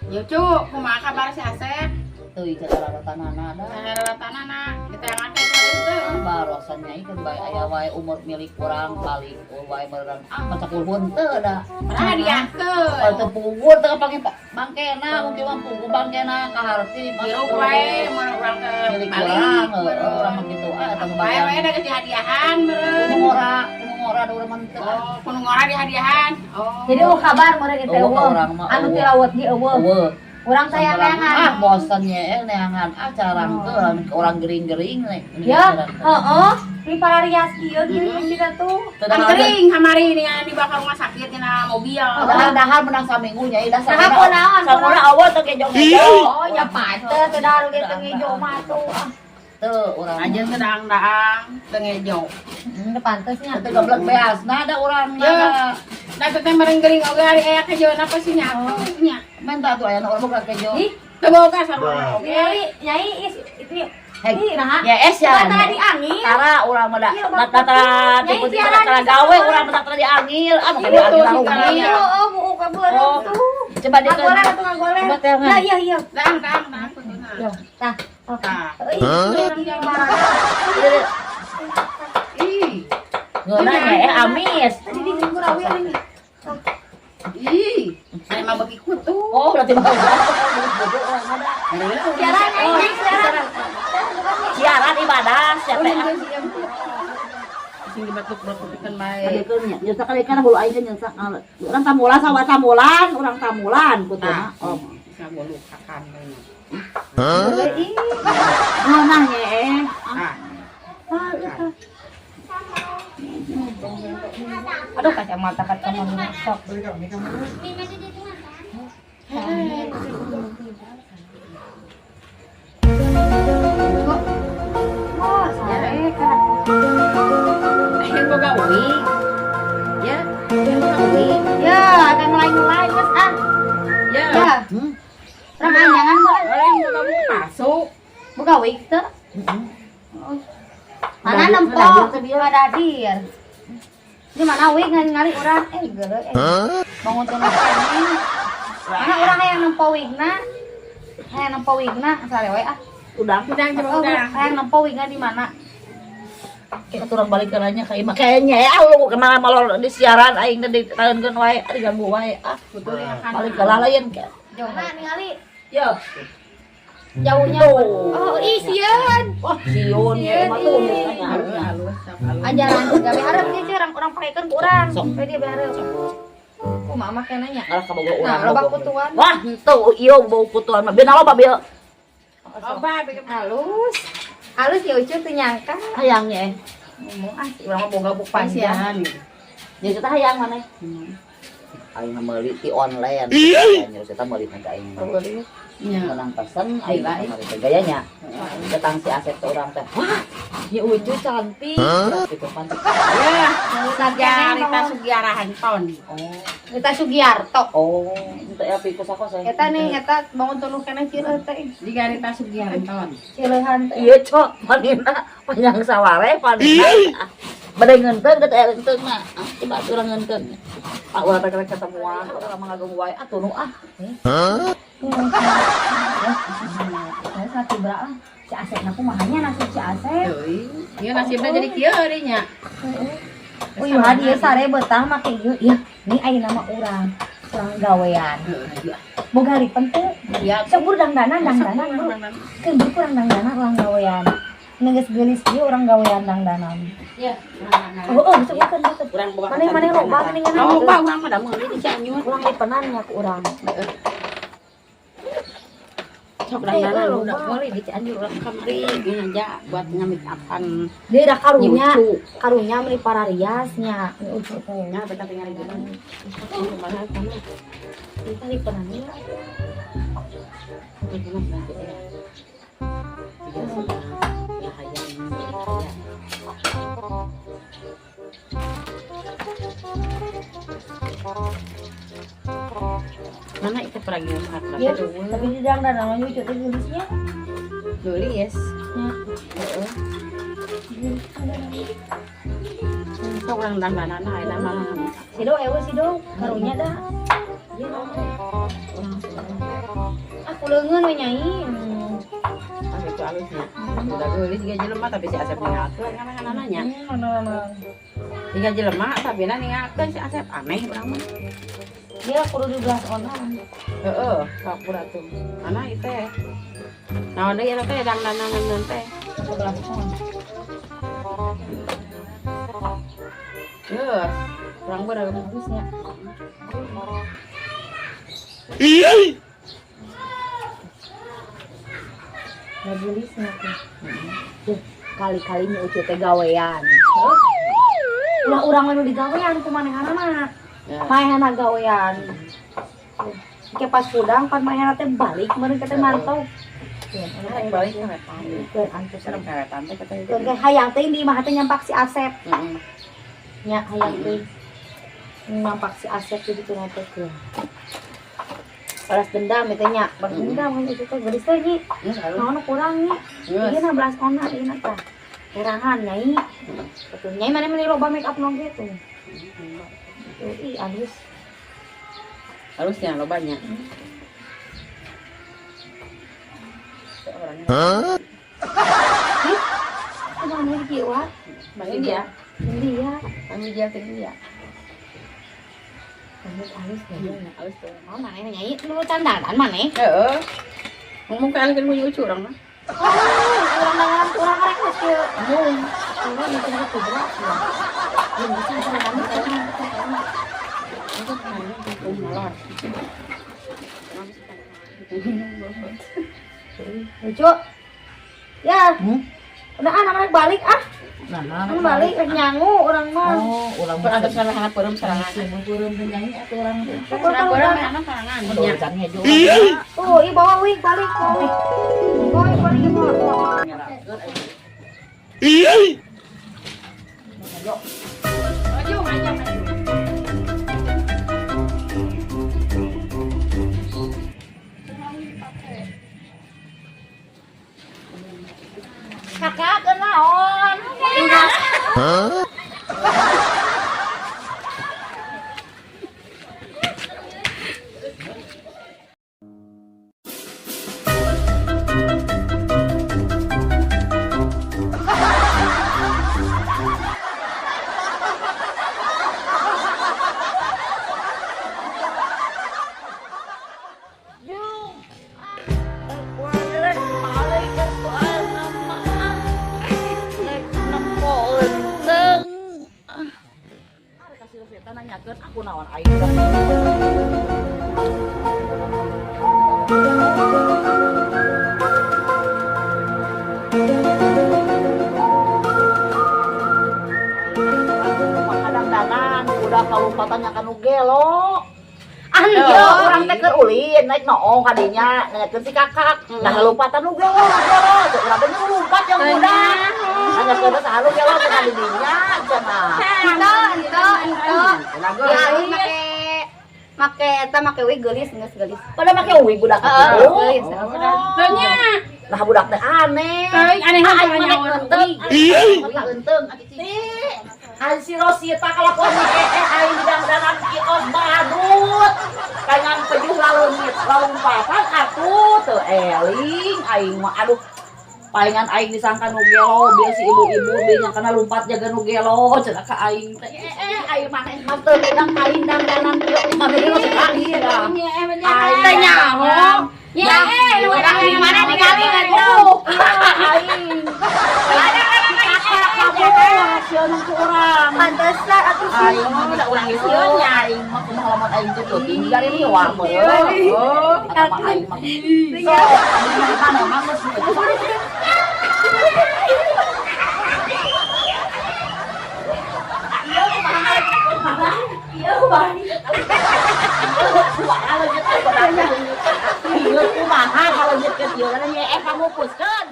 Ya cuk, kumaha kabar si Asep? Teuy cara ratanana da. Rata-ratana kita yang ada itu. Barosannya ikan bae aya wae umur milik urang balik wae meureun maca pulhun teu da. Pernah diangkeun. Teu puguh teu pake bangkena mungkin mah puguh bangkena ka harti Biru wae mun urang ke milik balik. urang mah kitu eta Wae wae da kasih hadiahan meureun. ngora da urang mah teu. Oh, kudu ngora di hadiahan. Oh. Jadi kabar mereka teh anu tilawat di eueuh. Urang sayang-sayangan. Bosan nya neangan carangkeun orang gering-gering Ya, heeh. Di pararias kieu kita tuh. Kan kering kamari ini dibakar rumah sakit dina mobil. Dahar menang saminggu nya ida Nah, kunaon? sakola awal teh kejong. Oh, ya pater teh daru ge teu ngejo mah tuh. Teu urang Aja sedang-daang tengejo. Pantesnya. teu goblok beasna ada urang Ya. Da teh mereng-gering oge ari aya kejoan apa sih nya? Nya. minta tuh aya urang buka kejo. Ih, teu boga sarua oge. Nyai itu Hei, nah. ya es ya. Tara diangil. Tara urang mah da Iya, tipe Nyai siaran tara gawe urang mah tara diangil. Ah mah diangil Iya, oh, bu ka beurang tuh. Coba dikeun. Ngagoleh atuh ngagoleh. Coba teh Ya, iya, iya. Dang. Yo, tah. Tah. Orang yang marah. Ih. Ngeunah amis. Tadi di minggu rawi ini. Ih. Saya mah bagi kutu. Oh, berarti mah Siaran, Nyai, siaran. siaran ibadah siapa yang Sing dibatuk-batukan bae. adekeun nya nyesa kali-kali hulu aing nyesa urang tamulan sawa tamulan urang tamulan kutuna oh Bisa gua lupakan bae. ngeunah nya Ah. Aduh kacamata sok. Oh, sare kan. Akhir boga uwi. Ya, akhir boga uwi. Ya, ada ngelai-ngelai Mas ah. Ya. Ya. Orang jangan boleh. Orang boga masuk. Buka wig teh. Mana nempo? Ada hadir. Di mana wig ngali orang geuleuh bangun teh kene. Mana orang yang nempo wigna? Hayang nempo wigna sare we ah. udang Udang. Hayang nempo wigna di mana? kita turun balik ke nanya kayak makanya ya lu kemana malah di siaran aing teh ditangkeun wae diganggu wae Betul ya kan. balik ke lain kan Jauh mana ningali? yo Jauhnya. Oh, isian. wah siun ya mah tuh biasanya harusnya Ajaran gawe hareup ge orang pakekeun ku urang. We dia behareup. Kumaha make nanya? ngalah ka boga urang Nah, loba kutuan. wah tuh ieu bau kutuan mah beuna loba bieu Loba bikin Halus. Halus ya ucuy teu nyangka. hayangnya Ngomong ah, urang mah boga buk panjang. panjang. jadi kita hayang mana aing mah meuli ti online nya kita meuli ka aing Ya. menang pesen aing mah teh gayanya datang si Asep teh urang teh wah ieu ucuy cantik gitu kan Ya, Sarjarita Sugiarahan ton. oh Kita Sugiarto. oh itu ya piku sakos saya Eta nih, eta bangun tuluh kena cileuh teh. Digarita Sugiarahan ton. Cileuhan teh. iya cok panina panjang saware panina badai ngeunteun teh ngeunteun mah coba urang ngeunteun pak urang teh rek ketemuan urang mah ngagung wae atuh nu Saya satu berapa? Si Asep naku mahanya nasib si Asep. Euy, ieu nasibna jadi kieu deui nya. Oh iya dia sare betah make ieu. Ya, nih ayeuna mah urang gawean. Boga lipen teh. Ya, Sebur dangdanan bro. Keun kurang dangdanan urang gawean. Ngeus geulis ieu urang gawean dangdanan. ya. Oh, sebutkeun betul. Urang boga. Maneh loba geuningan. Oh, Pak, urang mah da meuli di Cianjur. Urang lipenan nya ku urang. Sok dandanan udah meuli di Cianjur urang kamari aja buat ngamik-apan. Dia dah karunya, Nyucu. karunya meuli parariasnya. Ini ucu teh. Ya, betah tinggal di jalan. Kita lipenan nya. Mana itu peragi masak Ya, tapi di dangdanan lucu teh geulisnya. Geuli yes. Ya. sok orang dandanan dan malah Sido ewe sido karunya dah. Aku leungeun we nyai. Asep itu halusnya. Udah geulis juga jelema tapi si Asep ningalkeun kan nanya. Tiga jelema tapi ningalkeun si Asep aneh urang mah. Dia kudu 12 orang. Heeh, kapura tuh. Mana ieu teh? Naon deui eta teh dandanan teh? 12 orang. Geus. Urang beurang habisnya. Majelisnya tuh. Kali-kali nih ucu teh gawean. Ulah urang anu digawean kumanehana mah. Maehana gawean. Ke pas pudang pan maehana teh balik meureun ka teh mantau. Aing balik ka wetan. Keur antus Serem ka wetan teh kata ieu. Keur hayang teh di mah teh nyampak si Asep. Heeh. Nya hayang teh nyampak si Asep teh ditu teh keur. Balas dendam teh nya. Balas dendam itu teh geulis teh nyi. Naon kurang nih? Ieu na belas kona ieu na tah. Herangan nyai. Betul nyai mana meuli loba make up nong gitu. Tuh, ih halus. Halusnya lo banyak. Ada mana di kieu? Bagi dia. Dia. Kami dia teh dia. Halus ya. Halus tuh. Mau mana nyai lu candanan mana? Heeh. Ngomong kali kan punya ucu orang mah. Kurang dangan kurang rek geus kieu. Mung. Kurang itu mah kubrak. Belum bisa candanan teh. Itu kan molor. Lucu. Ya. Udah anak balik ah. Nah, Anu balik rek nyangu urang mah. Oh, urang Pernah ada salah peureum sarangan. Peureum teh nyanyi atuh urang teh. Salah peureum anak sarangan. Nya cannya juga. Tuh, i bawa wig balik wig. Boy balik bawa. Maju aja maju. Kakak kenaon. Nanyakeun aku naon aing. Kadang-kadang udah kalupatan nyakan gelo. Anjo urang teh keur ulin naik noong kadinya nanyakeun si kakak. Nah kalupatan nu gelo. Urang teh lumpat yang muda. Nanyakeun sahalu gelo cenah di dinya cenah. Itu. Ya, make eta make wig geulis geus geulis. Pada make wig budak Geulis. Tanya. Nah budak teh aneh. Aneh Aing mah nek eunteng. Mata eunteng atuh Cici. An si Rosita kalakuan aing dangdanan kios badut. Kangan pejuh laleungit lalumpatan atuh teu eling aing mah aduh. Palingan aing disangka nu gelo bieu si ibu-ibu deui nyangkana lumpat jaga nu gelo cenah ka aing teh aing maneh mah teu bidang aing dangdanan kieu mah deui nu sekali dah. Teh nyaho. Ya, lu urang di mana ningali atuh. Aing. Hasil nang urang. Pantesan atuh Aing mah udah urang geus sieun nya aing mah kumaha lamun aing teh teu tinggal di luar mah. Oh, mah aing mah. So, aing mah mah geus kumaha kalau nyeut ke dieu kana nyeek kamu puskeun.